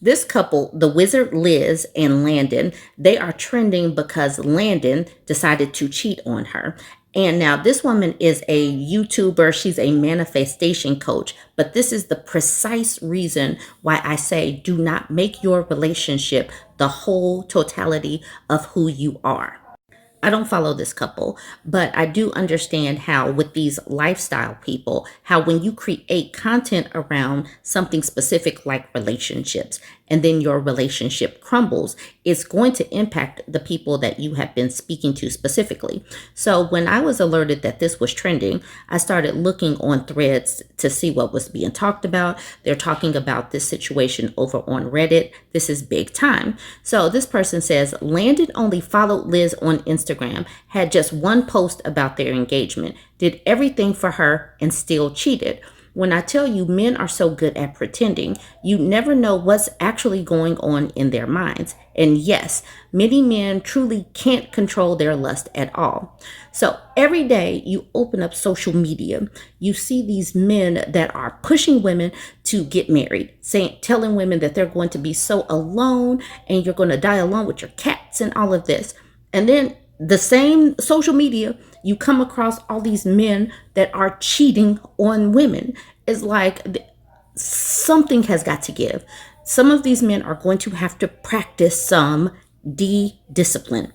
This couple, the wizard Liz and Landon, they are trending because Landon decided to cheat on her. And now this woman is a YouTuber. She's a manifestation coach. But this is the precise reason why I say do not make your relationship the whole totality of who you are. I don't follow this couple, but I do understand how with these lifestyle people, how when you create content around something specific like relationships and then your relationship crumbles, it's going to impact the people that you have been speaking to specifically. So when I was alerted that this was trending, I started looking on threads to see what was being talked about. They're talking about this situation over on Reddit. This is big time. So this person says Landon only followed Liz on Instagram, had just one post about their engagement, did everything for her, and still cheated. When I tell you men are so good at pretending, you never know what's actually going on in their minds. And yes, many men truly can't control their lust at all. So every day you open up social media, you see these men that are pushing women to get married, telling women that they're going to be so alone and you're going to die alone with your cats and all of this. And then the same social media, you come across all these men that are cheating on women. It's like something has got to give. Some of these men are going to have to practice some discipline.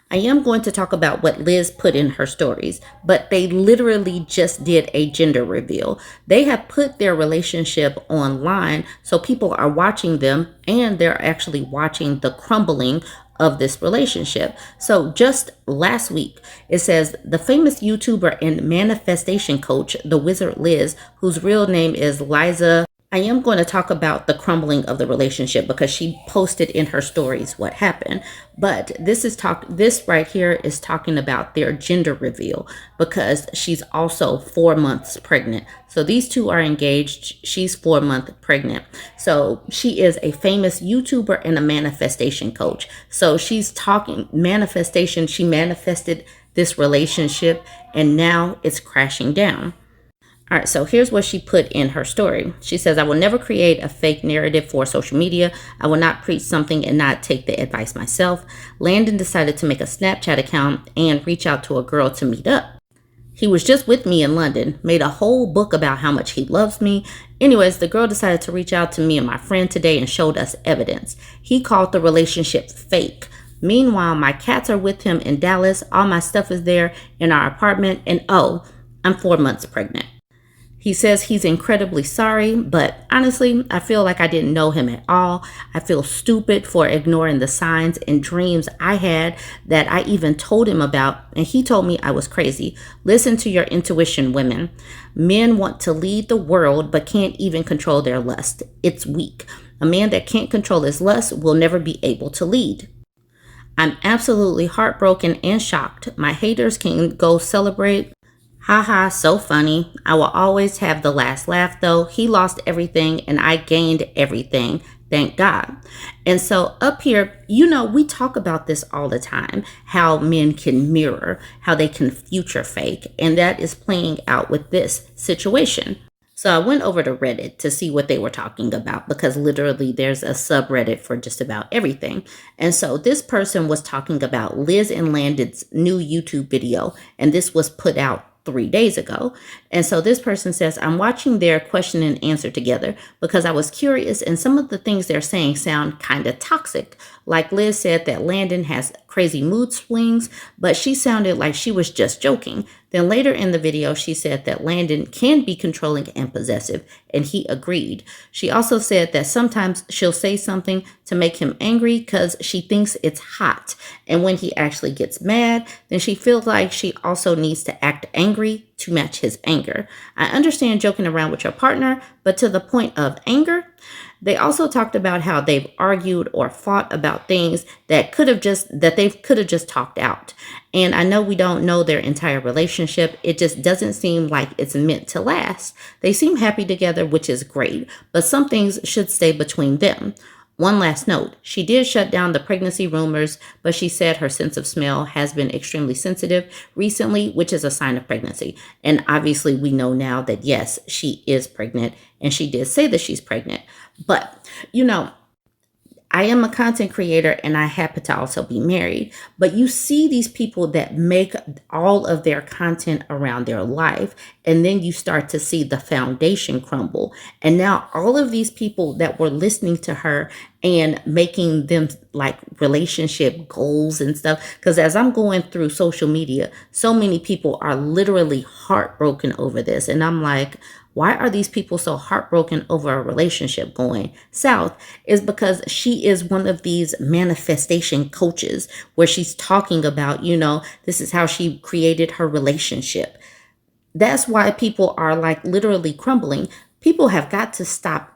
I am going to talk about what Liz put in her stories, but they literally just did a gender reveal. They have put their relationship online, so people are watching them and they're actually watching the crumbling of this relationship. So just last week, it says the famous YouTuber and manifestation coach, the wizard Liz, whose real name is Liza. I am going to talk about the crumbling of the relationship because she posted in her stories what happened. But this right here is talking about their gender reveal because she's also 4 months pregnant. So these two are engaged. She's 4 months pregnant. So she is a famous YouTuber and a manifestation coach. So she's talking manifestation. She manifested this relationship and now it's crashing down. All right, so here's what she put in her story. She says, I will never create a fake narrative for social media. I will not preach something and not take the advice myself. Landon decided to make a Snapchat account and reach out to a girl to meet up. He was just with me in London, made a whole book about how much he loves me. Anyways, the girl decided to reach out to me and my friend today and showed us evidence. He called the relationship fake. Meanwhile, my cats are with him in Dallas. All my stuff is there in our apartment. And oh, I'm 4 months pregnant. He says he's incredibly sorry, but honestly, I feel like I didn't know him at all. I feel stupid for ignoring the signs and dreams I had that I even told him about, and he told me I was crazy. Listen to your intuition, women. Men want to lead the world but can't even control their lust. It's weak. A man that can't control his lust will never be able to lead. I'm absolutely heartbroken and shocked. My haters can go celebrate. Haha, so funny. I will always have the last laugh though. He lost everything and I gained everything. Thank God. And so up here, we talk about this all the time, how men can mirror, how they can future fake. And that is playing out with this situation. So I went over to Reddit to see what they were talking about because literally there's a subreddit for just about everything. And so this person was talking about Liz and Landon's new YouTube video, and this was put out 3 days ago. And so this person says, I'm watching their question and answer together because I was curious and some of the things they're saying sound kind of toxic. Like Liz said that Landon has crazy mood swings, but she sounded like she was just joking. Then later in the video, she said that Landon can be controlling and possessive, and he agreed. She also said that sometimes she'll say something to make him angry because she thinks it's hot. And when he actually gets mad, then she feels like she also needs to act angry to match his anger. I understand joking around with your partner, but to the point of anger? They also talked about how they've argued or fought about things that they could have just talked out. And I know we don't know their entire relationship. It just doesn't seem like it's meant to last. They seem happy together, which is great, but some things should stay between them. One last note, she did shut down the pregnancy rumors, but she said her sense of smell has been extremely sensitive recently, which is a sign of pregnancy. And obviously we know now that yes, she is pregnant and she did say that she's pregnant. But, I am a content creator and I happen to also be married, but you see these people that make all of their content around their life, and then you start to see the foundation crumble. And now all of these people that were listening to her and making them like relationship goals and stuff, because as I'm going through social media, so many people are literally heartbroken over this. And I'm like, why are these people so heartbroken over a relationship going south? Is because she is one of these manifestation coaches where she's talking about, this is how she created her relationship. That's why people are like literally crumbling. People have got to stop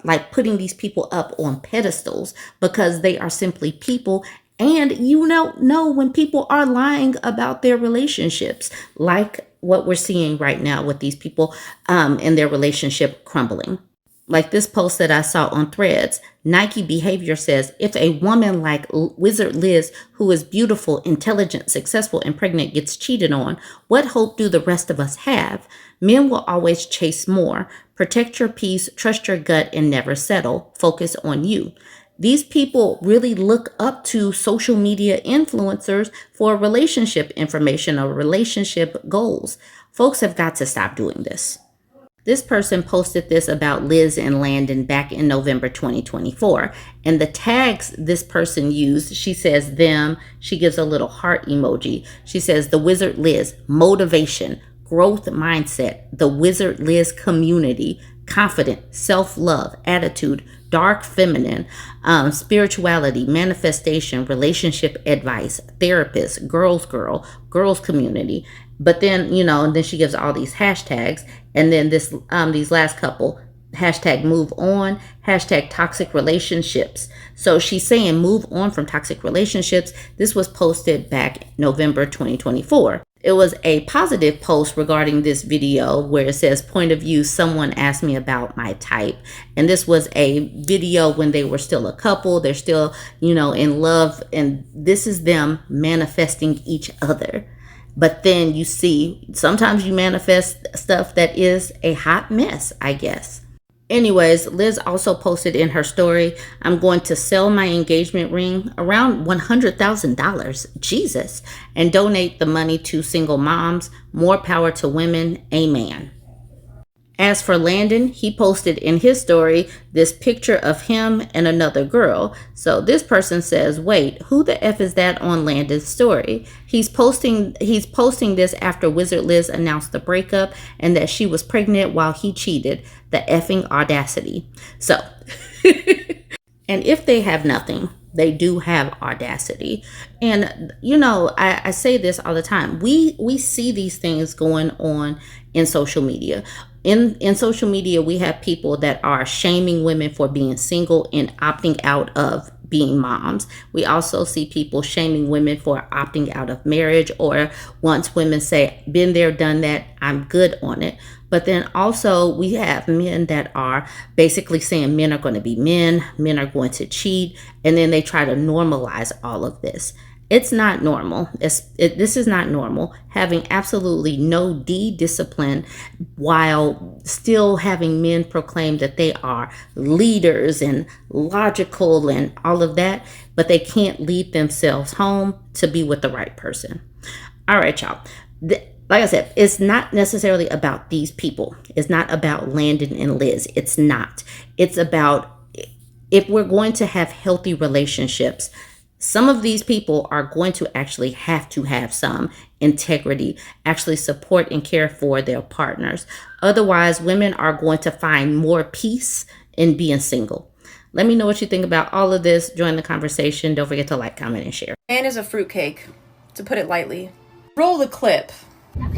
like putting these people up on pedestals, because they are simply people. And you know when people are lying about their relationships, like what we're seeing right now with these people and their relationship crumbling. Like this post that I saw on Threads, Nike Behavior says, if a woman like Wizard Liz, who is beautiful, intelligent, successful, and pregnant, gets cheated on, what hope do the rest of us have? Men will always chase more. Protect your peace, trust your gut, and never settle. Focus on you. These people really look up to social media influencers for relationship information or relationship goals. Folks have got to stop doing this. This person posted this about Liz and Landon back in November 2024. And the tags this person used, she says them, she gives a little heart emoji. She says the Wizard Liz, motivation, growth mindset, the Wizard Liz community, confident, self-love, attitude, dark feminine, spirituality, manifestation, relationship advice, therapist, girls girl, girls community. But then, and then she gives all these hashtags. And then these last couple, hashtag move on, hashtag toxic relationships. So she's saying move on from toxic relationships. This was posted back November 2024. It was a positive post regarding this video where it says, point of view, someone asked me about my type. And this was a video when they were still a couple. They're still, in love. And this is them manifesting each other. But then you see, sometimes you manifest stuff that is a hot mess, I guess. Anyways, Liz also posted in her story, I'm going to sell my engagement ring around $100,000, Jesus, and donate the money to single moms. More power to women, amen. As for Landon, he posted in his story this picture of him and another girl. So this person says, wait, who the F is that on Landon's story? He's posting this after Wizard Liz announced the breakup and that she was pregnant while he cheated. The effing audacity. So, and if they have nothing, they do have audacity. And, I say this all the time. We see these things going on in social media. In social media, we have people that are shaming women for being single and opting out of being moms. We also see people shaming women for opting out of marriage, or once women say, been there, done that, I'm good on it. But then also we have men that are basically saying men are going to be men are going to cheat, and then they try to normalize all of this. It's not normal. This is not normal. Having absolutely no discipline while still having men proclaim that they are leaders and logical and all of that, but they can't lead themselves home to be with the right person. All right, y'all. Like I said, it's not necessarily about these people. It's not about Landon and Liz. It's not. It's about, if we're going to have healthy relationships, some of these people are going to actually have to have some integrity, actually support and care for their partners. Otherwise, women are going to find more peace in being single. Let me know what you think about all of this. Join the conversation. Don't forget to like, comment, and share. Man is a fruitcake, to put it lightly. Roll the clip.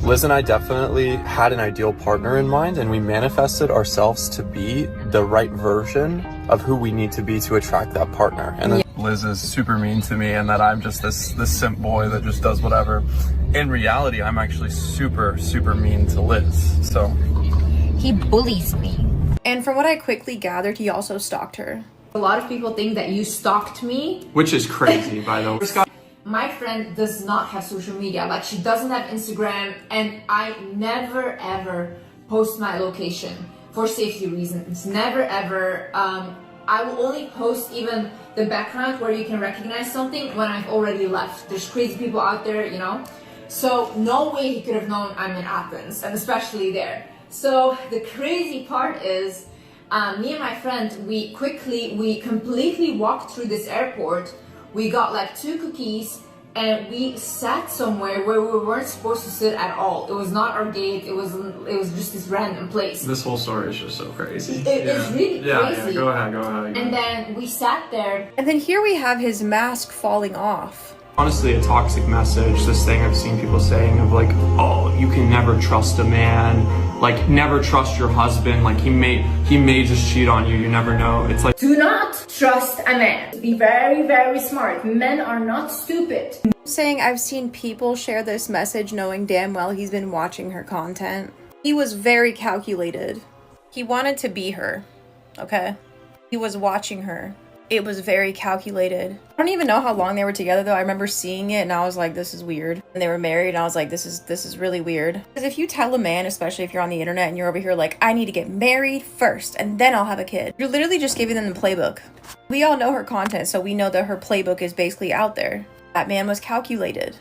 Liz and I definitely had an ideal partner in mind, and we manifested ourselves to be the right version of who we need to be to attract that partner. And then Liz is super mean to me, and that I'm just this simp boy that just does whatever. In reality, I'm actually super, super mean to Liz. So he bullies me. And from what I quickly gathered, he also stalked her. A lot of people think that you stalked me. Which is crazy, by the way. My friend does not have social media. Like, she doesn't have Instagram, and I never ever post my location for safety reasons. Never ever I will only post even the background where you can recognize something when I've already left. There's crazy people out there, you know? So no way he could have known I'm in Athens, and especially there. So the crazy part is, me and my friend, we completely walked through this airport. We got like 2 cookies and we sat somewhere where we weren't supposed to sit at all. It was not our gate. It was just this random place. This whole story is just so crazy. It's really crazy. Yeah, go ahead. And then we sat there. And then here we have his mask falling off. Honestly, a toxic message, this thing I've seen people saying of like, oh, you can never trust a man, like never trust your husband, like he may just cheat on you, you never know. It's like, Do not trust a man. Be very, very smart. Men are not stupid. Saying I've seen people share this message knowing damn well he's been watching her content. He was very calculated. He wanted to be her, okay? He was watching her. It was very calculated. I don't even know how long they were together though. I remember seeing it and I was like, this is weird. And they were married and I was like, this is really weird. Because if you tell a man, especially if you're on the internet and you're over here like, I need to get married first and then I'll have a kid, you're literally just giving them the playbook. We all know her content, so we know that her playbook is basically out there. That man was calculated.